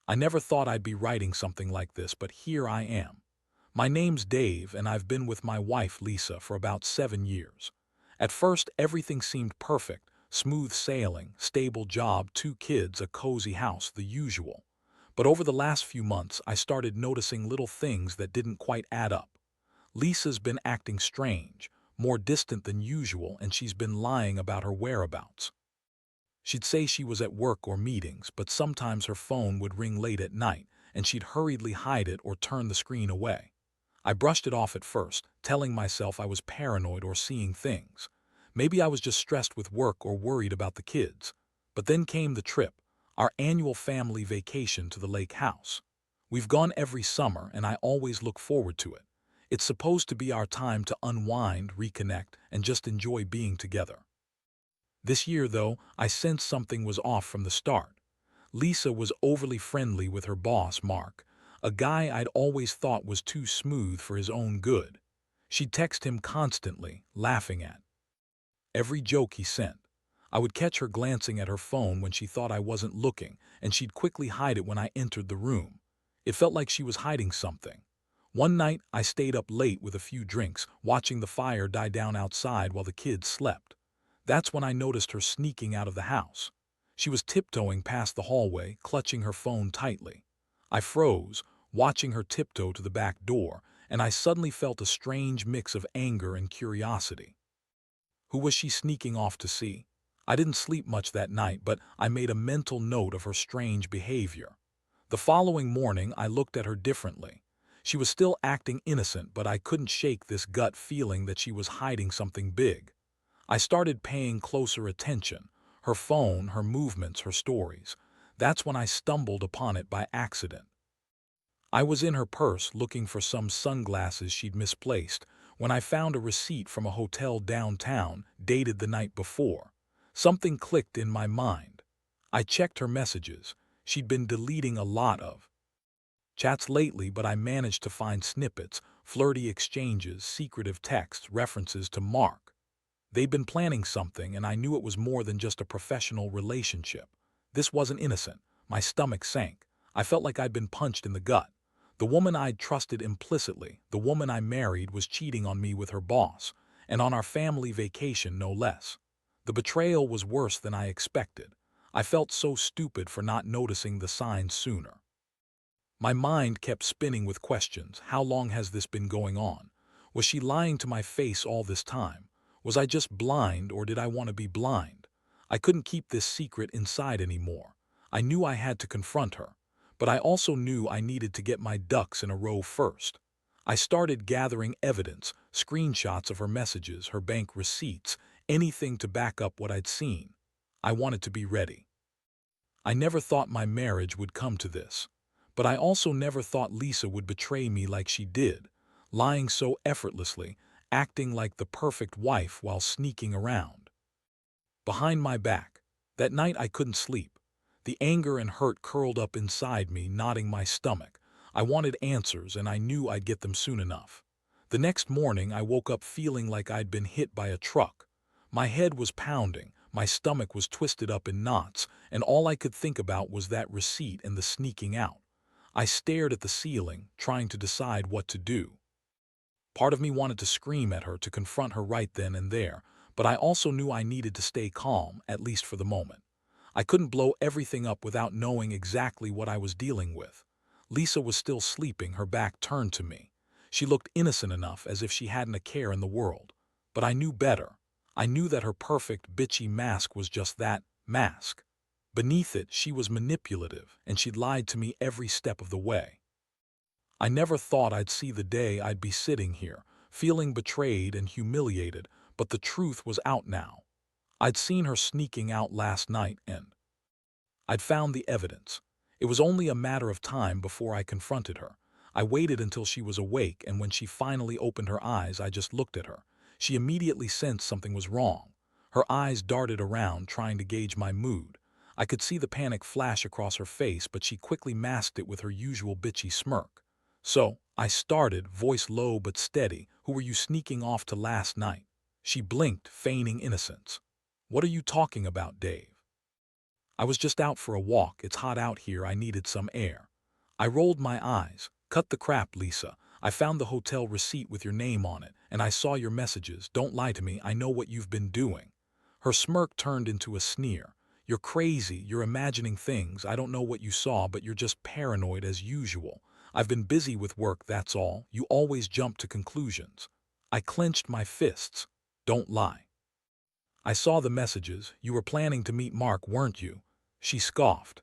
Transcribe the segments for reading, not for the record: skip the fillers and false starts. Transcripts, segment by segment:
I never thought I'd be writing something like this, but here I am. My name's Dave, and I've been with my wife, Lisa, for about 7 years. At first, everything seemed perfect. Smooth sailing, stable job, 2 kids, a cozy house, the usual. But over the last few months, I started noticing little things that didn't quite add up. Lisa's been acting strange, more distant than usual, and she's been lying about her whereabouts. She'd say she was at work or meetings, but sometimes her phone would ring late at night, and she'd hurriedly hide it or turn the screen away. I brushed it off at first, telling myself I was paranoid or seeing things. Maybe I was just stressed with work or worried about the kids. But then came the trip, our annual family vacation to the lake house. We've gone every summer, and I always look forward to it. It's supposed to be our time to unwind, reconnect, and just enjoy being together. This year, though, I sensed something was off from the start. Lisa was overly friendly with her boss, Mark, a guy I'd always thought was too smooth for his own good. She'd text him constantly, laughing at every joke he sent. I would catch her glancing at her phone when she thought I wasn't looking, and she'd quickly hide it when I entered the room. It felt like she was hiding something. One night, I stayed up late with a few drinks, watching the fire die down outside while the kids slept. That's when I noticed her sneaking out of the house. She was tiptoeing past the hallway, clutching her phone tightly. I froze, watching her tiptoe to the back door, and I suddenly felt a strange mix of anger and curiosity. Who was she sneaking off to see? I didn't sleep much that night, but I made a mental note of her strange behavior. The following morning, I looked at her differently. She was still acting innocent, but I couldn't shake this gut feeling that she was hiding something big. I started paying closer attention, her phone, her movements, her stories. That's when I stumbled upon it by accident. I was in her purse looking for some sunglasses she'd misplaced when I found a receipt from a hotel downtown dated the night before. Something clicked in my mind. I checked her messages. She'd been deleting a lot of chats lately, but I managed to find snippets, flirty exchanges, secretive texts, references to Mark. They'd been planning something, and I knew it was more than just a professional relationship. This wasn't innocent. My stomach sank. I felt like I'd been punched in the gut. The woman I'd trusted implicitly, the woman I married, was cheating on me with her boss, and on our family vacation no less. The betrayal was worse than I expected. I felt so stupid for not noticing the signs sooner. My mind kept spinning with questions. How long has this been going on? Was she lying to my face all this time? Was I just blind, or did I want to be blind? I couldn't keep this secret inside anymore. I knew I had to confront her, but I also knew I needed to get my ducks in a row first. I started gathering evidence, screenshots of her messages, her bank receipts, anything to back up what I'd seen. I wanted to be ready. I never thought my marriage would come to this. But I also never thought Lisa would betray me like she did, lying so effortlessly, acting like the perfect wife while sneaking around behind my back. That night I couldn't sleep. The anger and hurt curled up inside me, knotting my stomach. I wanted answers, and I knew I'd get them soon enough. The next morning I woke up feeling like I'd been hit by a truck. My head was pounding, my stomach was twisted up in knots, and all I could think about was that receipt and the sneaking out. I stared at the ceiling, trying to decide what to do. Part of me wanted to scream at her, to confront her right then and there, but I also knew I needed to stay calm, at least for the moment. I couldn't blow everything up without knowing exactly what I was dealing with. Lisa was still sleeping, her back turned to me. She looked innocent enough, as if she hadn't a care in the world. But I knew better. I knew that her perfect, bitchy mask was just that, mask. Beneath it, she was manipulative, and she'd lied to me every step of the way. I never thought I'd see the day I'd be sitting here, feeling betrayed and humiliated, but the truth was out now. I'd seen her sneaking out last night, and I'd found the evidence. It was only a matter of time before I confronted her. I waited until she was awake, and when she finally opened her eyes, I just looked at her. She immediately sensed something was wrong. Her eyes darted around, trying to gauge my mood. I could see the panic flash across her face, but she quickly masked it with her usual bitchy smirk. So, I started, voice low but steady. "Who were you sneaking off to last night?" She blinked, feigning innocence. "What are you talking about, Dave?" I was just out for a walk. It's hot out here. I needed some air. I rolled my eyes. Cut the crap, Lisa. I found the hotel receipt with your name on it, and I saw your messages. Don't lie to me. I know what you've been doing. Her smirk turned into a sneer. You're crazy. You're imagining things. I don't know what you saw, but you're just paranoid as usual. I've been busy with work, that's all. You always jump to conclusions. I clenched my fists. Don't lie. I saw the messages. You were planning to meet Mark, weren't you? She scoffed.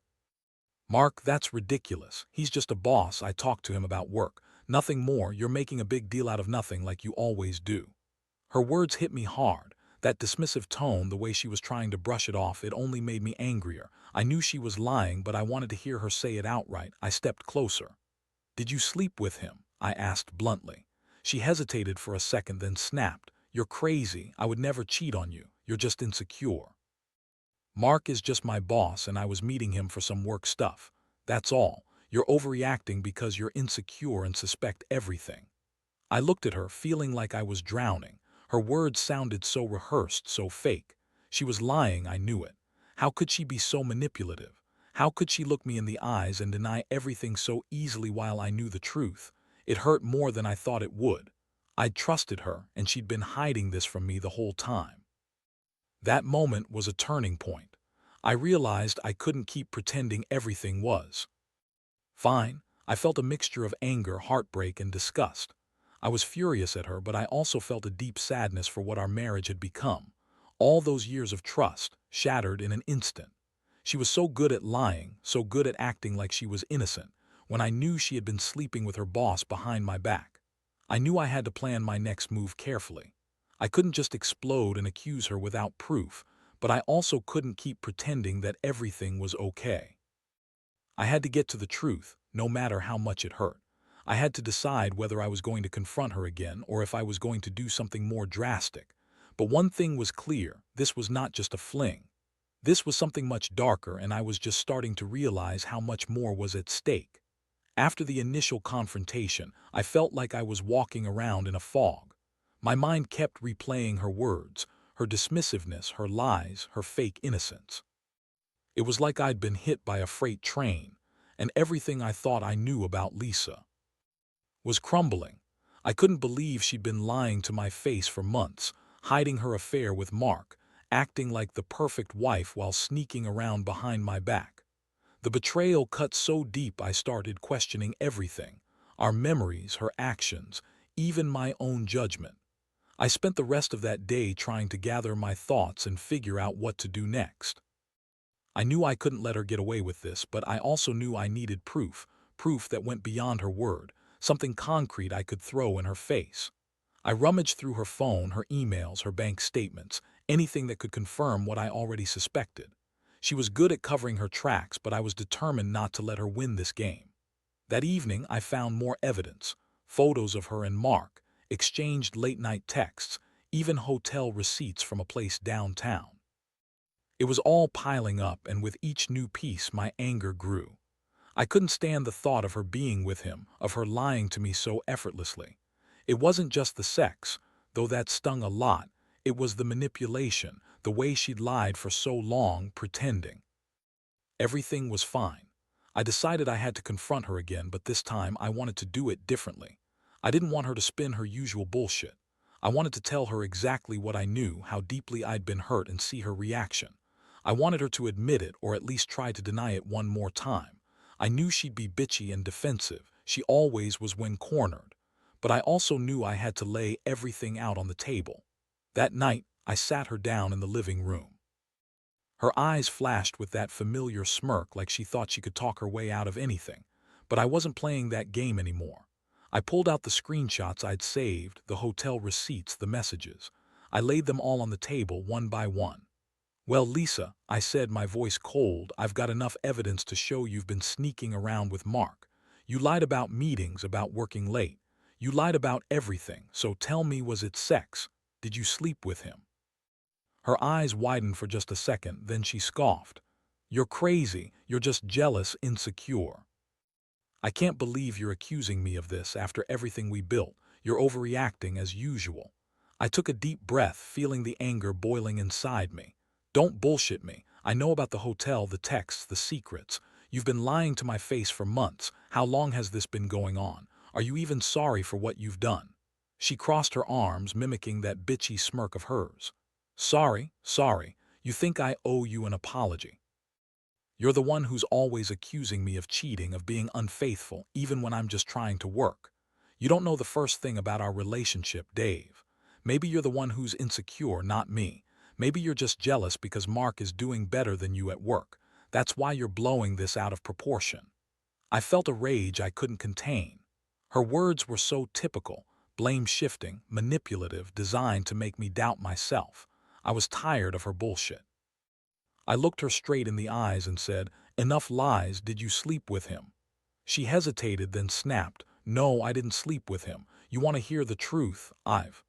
Mark, that's ridiculous. He's just a boss. I talked to him about work. Nothing more. You're making a big deal out of nothing like you always do. Her words hit me hard. That dismissive tone, the way she was trying to brush it off, it only made me angrier. I knew she was lying, but I wanted to hear her say it outright. I stepped closer. Did you sleep with him? I asked bluntly. She hesitated for a second, then snapped. You're crazy. I would never cheat on you. You're just insecure. Mark is just my boss, and I was meeting him for some work stuff. That's all. You're overreacting because you're insecure and suspect everything. I looked at her, feeling like I was drowning. Her words sounded so rehearsed, so fake. She was lying, I knew it. How could she be so manipulative? How could she look me in the eyes and deny everything so easily while I knew the truth? It hurt more than I thought it would. I'd trusted her, and she'd been hiding this from me the whole time. That moment was a turning point. I realized I couldn't keep pretending everything was fine. I felt a mixture of anger, heartbreak, and disgust. I was furious at her, but I also felt a deep sadness for what our marriage had become. All those years of trust, shattered in an instant. She was so good at lying, so good at acting like she was innocent, when I knew she had been sleeping with her boss behind my back. I knew I had to plan my next move carefully. I couldn't just explode and accuse her without proof, but I also couldn't keep pretending that everything was okay. I had to get to the truth, no matter how much it hurt. I had to decide whether I was going to confront her again or if I was going to do something more drastic. But one thing was clear, this was not just a fling. This was something much darker, and I was just starting to realize how much more was at stake. After the initial confrontation, I felt like I was walking around in a fog. My mind kept replaying her words, her dismissiveness, her lies, her fake innocence. It was like I'd been hit by a freight train, and everything I thought I knew about Lisa was crumbling. I couldn't believe she'd been lying to my face for months, hiding her affair with Mark, acting like the perfect wife while sneaking around behind my back. The betrayal cut so deep I started questioning everything, our memories, her actions, even my own judgment. I spent the rest of that day trying to gather my thoughts and figure out what to do next. I knew I couldn't let her get away with this, but I also knew I needed proof, proof that went beyond her word, something concrete I could throw in her face. I rummaged through her phone, her emails, her bank statements, anything that could confirm what I already suspected. She was good at covering her tracks, but I was determined not to let her win this game. That evening, I found more evidence, photos of her and Mark, exchanged late-night texts, even hotel receipts from a place downtown. It was all piling up, and with each new piece, my anger grew. I couldn't stand the thought of her being with him, of her lying to me so effortlessly. It wasn't just the sex, though that stung a lot. It was the manipulation, the way she'd lied for so long, pretending everything was fine. I decided I had to confront her again, but this time I wanted to do it differently. I didn't want her to spin her usual bullshit. I wanted to tell her exactly what I knew, how deeply I'd been hurt, and see her reaction. I wanted her to admit it, or at least try to deny it one more time. I knew she'd be bitchy and defensive. She always was when cornered. But I also knew I had to lay everything out on the table. That night, I sat her down in the living room. Her eyes flashed with that familiar smirk, like she thought she could talk her way out of anything. But I wasn't playing that game anymore. I pulled out the screenshots I'd saved, the hotel receipts, the messages. I laid them all on the table, one by one. Well, Lisa, I said, my voice cold, I've got enough evidence to show you've been sneaking around with Mark. You lied about meetings, about working late. You lied about everything, so tell me, was it sex? Did you sleep with him? Her eyes widened for just a second, then she scoffed. You're crazy, you're just jealous, insecure. I can't believe you're accusing me of this after everything we built. You're overreacting as usual. I took a deep breath, feeling the anger boiling inside me. Don't bullshit me. I know about the hotel, the texts, the secrets. You've been lying to my face for months. How long has this been going on? Are you even sorry for what you've done?" She crossed her arms, mimicking that bitchy smirk of hers. "Sorry, sorry. You think I owe you an apology? You're the one who's always accusing me of cheating, of being unfaithful, even when I'm just trying to work. You don't know the first thing about our relationship, Dave. Maybe you're the one who's insecure, not me. Maybe you're just jealous because Mark is doing better than you at work. That's why you're blowing this out of proportion." I felt a rage I couldn't contain. Her words were so typical, blame-shifting, manipulative, designed to make me doubt myself. I was tired of her bullshit. I looked her straight in the eyes and said, "Enough lies, did you sleep with him?" She hesitated, then snapped, "No, I didn't sleep with him. You want to hear the truth? I've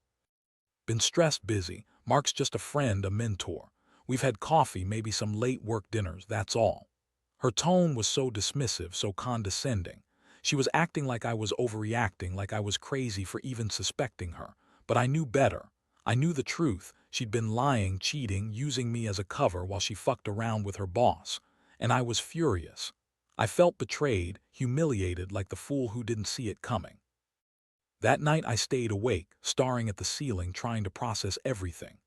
been stressed, busy. Mark's just a friend, a mentor. We've had coffee, maybe some late work dinners, that's all." Her tone was so dismissive, so condescending. She was acting like I was overreacting, like I was crazy for even suspecting her. But I knew better. I knew the truth. She'd been lying, cheating, using me as a cover while she fucked around with her boss. And I was furious. I felt betrayed, humiliated, like the fool who didn't see it coming. That night I stayed awake, staring at the ceiling, trying to process everything.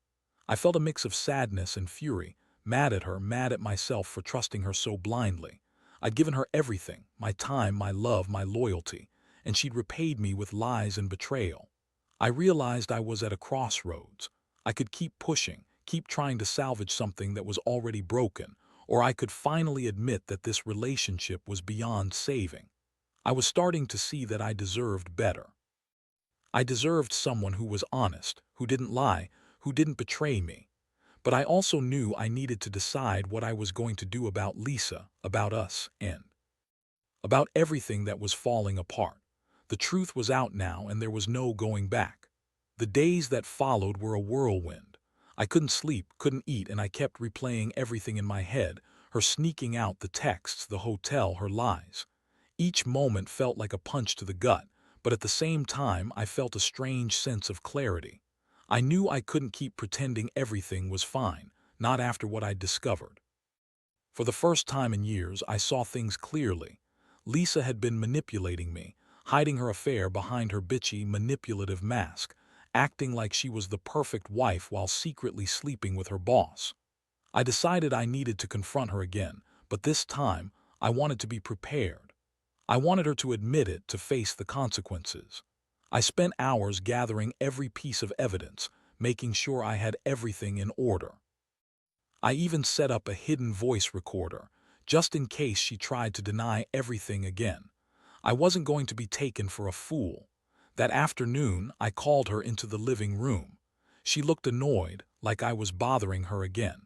I felt a mix of sadness and fury, mad at her, mad at myself for trusting her so blindly. I'd given her everything, my time, my love, my loyalty, and she'd repaid me with lies and betrayal. I realized I was at a crossroads. I could keep pushing, keep trying to salvage something that was already broken, or I could finally admit that this relationship was beyond saving. I was starting to see that I deserved better. I deserved someone who was honest, who didn't lie, who didn't betray me. But I also knew I needed to decide what I was going to do about Lisa, about us, and about everything that was falling apart. The truth was out now, and there was no going back. The days that followed were a whirlwind. I couldn't sleep, couldn't eat, and I kept replaying everything in my head, her sneaking out, the texts, the hotel, her lies. Each moment felt like a punch to the gut, but at the same time I felt a strange sense of clarity. I knew I couldn't keep pretending everything was fine, not after what I'd discovered. For the first time in years, I saw things clearly. Lisa had been manipulating me, hiding her affair behind her bitchy, manipulative mask, acting like she was the perfect wife while secretly sleeping with her boss. I decided I needed to confront her again, but this time I wanted to be prepared. I wanted her to admit it, to face the consequences. I spent hours gathering every piece of evidence, making sure I had everything in order. I even set up a hidden voice recorder, just in case she tried to deny everything again. I wasn't going to be taken for a fool. That afternoon, I called her into the living room. She looked annoyed, like I was bothering her again.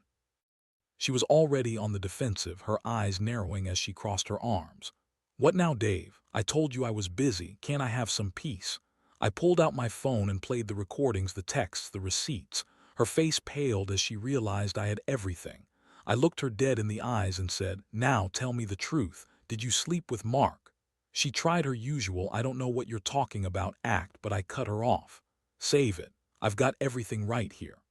She was already on the defensive, her eyes narrowing as she crossed her arms. "What now, Dave? I told you I was busy. Can't I have some peace?" I pulled out my phone and played the recordings, the texts, the receipts. Her face paled as she realized I had everything. I looked her dead in the eyes and said, "Now tell me the truth. Did you sleep with Mark?" She tried her usual "I don't know what you're talking about" act, but I cut her off. "Save it. I've got everything right here.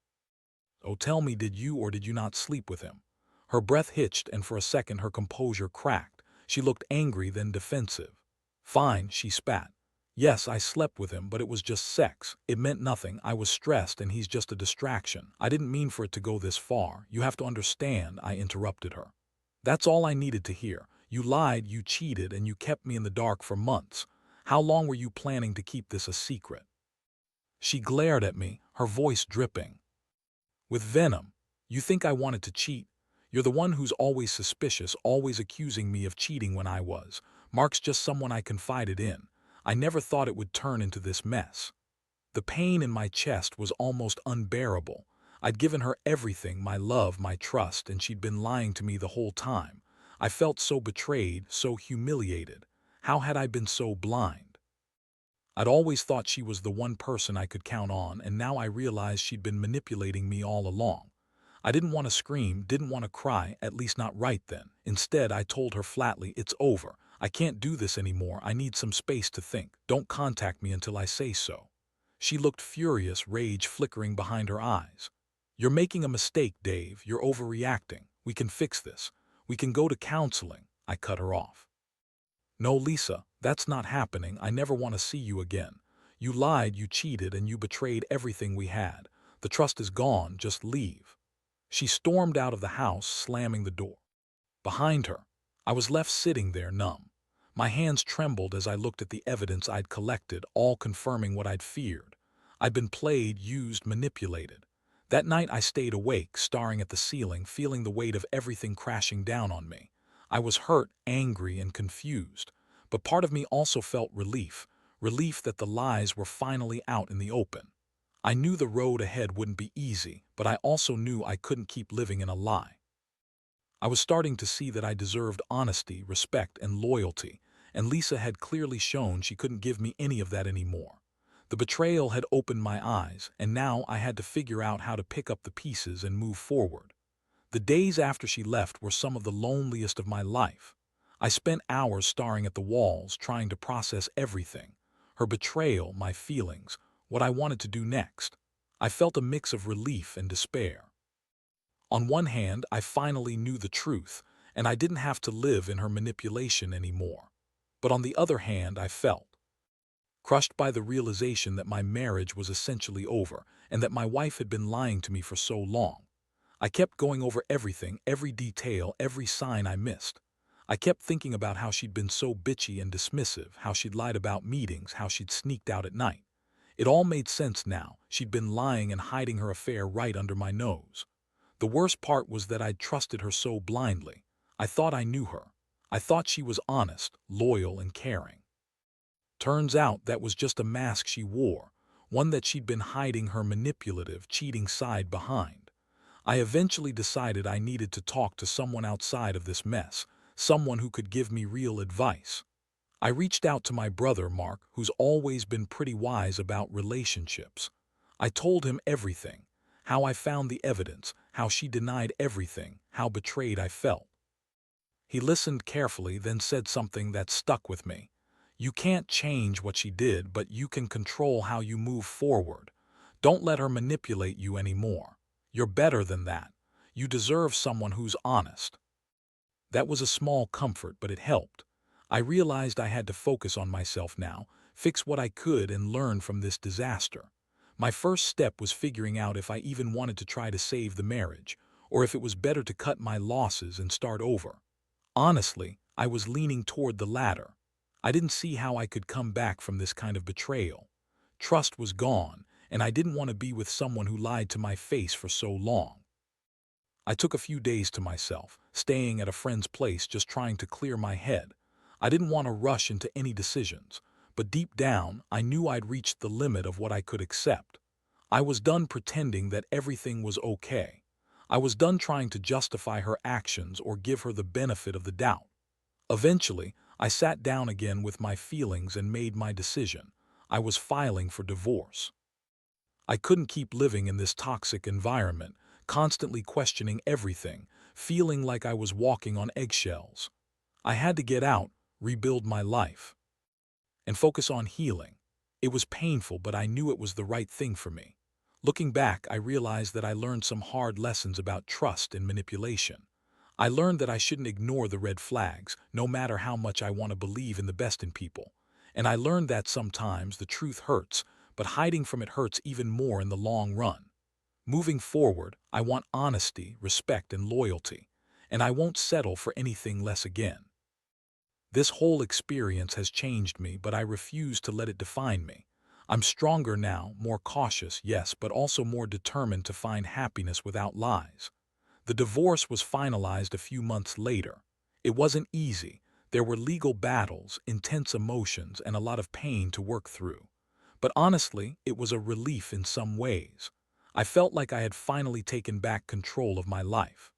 Oh, tell me, did you or did you not sleep with him?" Her breath hitched, and for a second her composure cracked. She looked angry, then defensive. "Fine," she spat. "Yes, I slept with him, but it was just sex. It meant nothing. I was stressed, and he's just a distraction. I didn't mean for it to go this far. You have to understand," I interrupted her. "That's all I needed to hear. You lied, you cheated, and you kept me in the dark for months. How long were you planning to keep this a secret?" She glared at me, her voice dripping with venom. "You think I wanted to cheat? You're the one who's always suspicious, always accusing me of cheating when I was. Mark's just someone I confided in. I never thought it would turn into this mess." The pain in my chest was almost unbearable. I'd given her everything, my love, my trust, and she'd been lying to me the whole time. I felt so betrayed, so humiliated. How had I been so blind? I'd always thought she was the one person I could count on, and now I realized she'd been manipulating me all along. I didn't want to scream, didn't want to cry, at least not right then. Instead, I told her flatly, "It's over. I can't do this anymore. I need some space to think. Don't contact me until I say so." She looked furious, rage flickering behind her eyes. "You're making a mistake, Dave. You're overreacting. We can fix this. We can go to counseling. I cut her off. No, Lisa, that's not happening. I never want to see you again. You lied, you cheated, and you betrayed everything we had. The trust is gone. Just leave. She stormed out of the house, slamming the door behind her. I was left sitting there, numb. My hands trembled as I looked at the evidence I'd collected, all confirming what I'd feared. I'd been played, used, manipulated. That night I stayed awake, staring at the ceiling, feeling the weight of everything crashing down on me. I was hurt, angry, and confused. But part of me also felt relief, relief that the lies were finally out in the open. I knew the road ahead wouldn't be easy, but I also knew I couldn't keep living in a lie. I was starting to see that I deserved honesty, respect, and loyalty, and Lisa had clearly shown she couldn't give me any of that anymore. The betrayal had opened my eyes, and now I had to figure out how to pick up the pieces and move forward. The days after she left were some of the loneliest of my life. I spent hours staring at the walls, trying to process everything. Her betrayal, my feelings, what I wanted to do next. I felt a mix of relief and despair. On one hand, I finally knew the truth, and I didn't have to live in her manipulation anymore. But on the other hand, I felt crushed by the realization that my marriage was essentially over and that my wife had been lying to me for so long. I kept going over everything, every detail, every sign I missed. I kept thinking about how she'd been so bitchy and dismissive, how she'd lied about meetings, how she'd sneaked out at night. It all made sense now. She'd been lying and hiding her affair right under my nose. The worst part was that I'd trusted her so blindly. I thought I knew her. I thought she was honest, loyal, and caring. Turns out that was just a mask she wore, one that she'd been hiding her manipulative, cheating side behind. I eventually decided I needed to talk to someone outside of this mess, someone who could give me real advice. I reached out to my brother, Mark, who's always been pretty wise about relationships. I told him everything, how I found the evidence, how she denied everything, how betrayed I felt. He listened carefully, then said something that stuck with me. You can't change what she did, but you can control how you move forward. Don't let her manipulate you anymore. You're better than that. You deserve someone who's honest. That was a small comfort, but it helped. I realized I had to focus on myself now, fix what I could, and learn from this disaster. My first step was figuring out if I even wanted to try to save the marriage, or if it was better to cut my losses and start over. Honestly, I was leaning toward the latter. I didn't see how I could come back from this kind of betrayal. Trust was gone, and I didn't want to be with someone who lied to my face for so long. I took a few days to myself, staying at a friend's place, just trying to clear my head. I didn't want to rush into any decisions, but deep down, I knew I'd reached the limit of what I could accept. I was done pretending that everything was okay. I was done trying to justify her actions or give her the benefit of the doubt. Eventually, I sat down again with my feelings and made my decision. I was filing for divorce. I couldn't keep living in this toxic environment, constantly questioning everything, feeling like I was walking on eggshells. I had to get out, rebuild my life, and focus on healing. It was painful, but I knew it was the right thing for me. Looking back, I realized that I learned some hard lessons about trust and manipulation. I learned that I shouldn't ignore the red flags, no matter how much I want to believe in the best in people. And I learned that sometimes the truth hurts, but hiding from it hurts even more in the long run. Moving forward, I want honesty, respect, and loyalty, and I won't settle for anything less again. This whole experience has changed me, but I refuse to let it define me. I'm stronger now, more cautious, yes, but also more determined to find happiness without lies. The divorce was finalized a few months later. It wasn't easy. There were legal battles, intense emotions, and a lot of pain to work through. But honestly, it was a relief in some ways. I felt like I had finally taken back control of my life.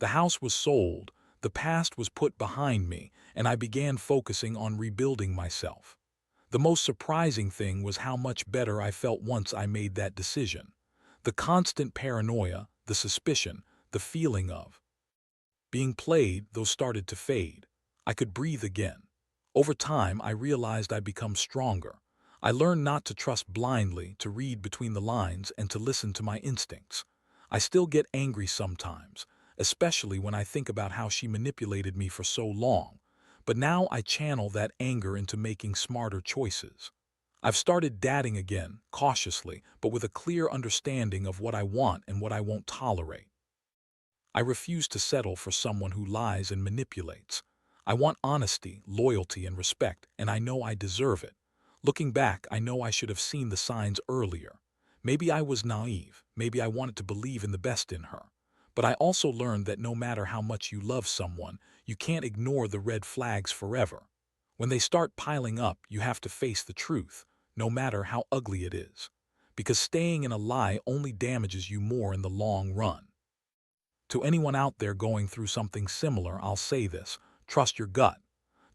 The house was sold, the past was put behind me, and I began focusing on rebuilding myself. The most surprising thing was how much better I felt once I made that decision. The constant paranoia, the suspicion, the feeling of being played, those started to fade. I could breathe again. Over time, I realized I'd become stronger. I learned not to trust blindly, to read between the lines, and to listen to my instincts. I still get angry sometimes, especially when I think about how she manipulated me for so long. But now I channel that anger into making smarter choices. I've started dating again, cautiously, but with a clear understanding of what I want and what I won't tolerate. I refuse to settle for someone who lies and manipulates. I want honesty, loyalty, and respect, and I know I deserve it. Looking back, I know I should have seen the signs earlier. Maybe I was naive, maybe I wanted to believe in the best in her. But I also learned that no matter how much you love someone, you can't ignore the red flags forever. When they start piling up, you have to face the truth, no matter how ugly it is. Because staying in a lie only damages you more in the long run. To anyone out there going through something similar, I'll say this: trust your gut.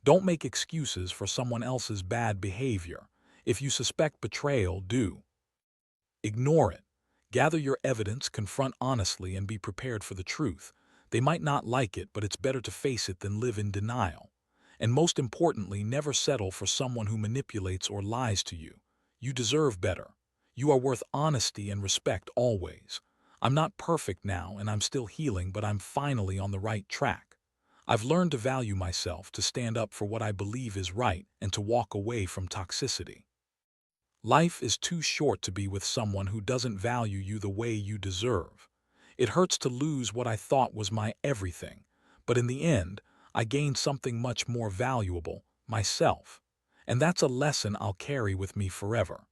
Don't make excuses for someone else's bad behavior. If you suspect betrayal, do. Ignore it. Gather your evidence, confront honestly, and be prepared for the truth. They might not like it, but it's better to face it than live in denial. And most importantly, never settle for someone who manipulates or lies to you. You deserve better. You are worth honesty and respect always. I'm not perfect now, and I'm still healing, but I'm finally on the right track. I've learned to value myself, to stand up for what I believe is right, and to walk away from toxicity. Life is too short to be with someone who doesn't value you the way you deserve. It hurts to lose what I thought was my everything, but in the end, I gained something much more valuable, myself. And that's a lesson I'll carry with me forever.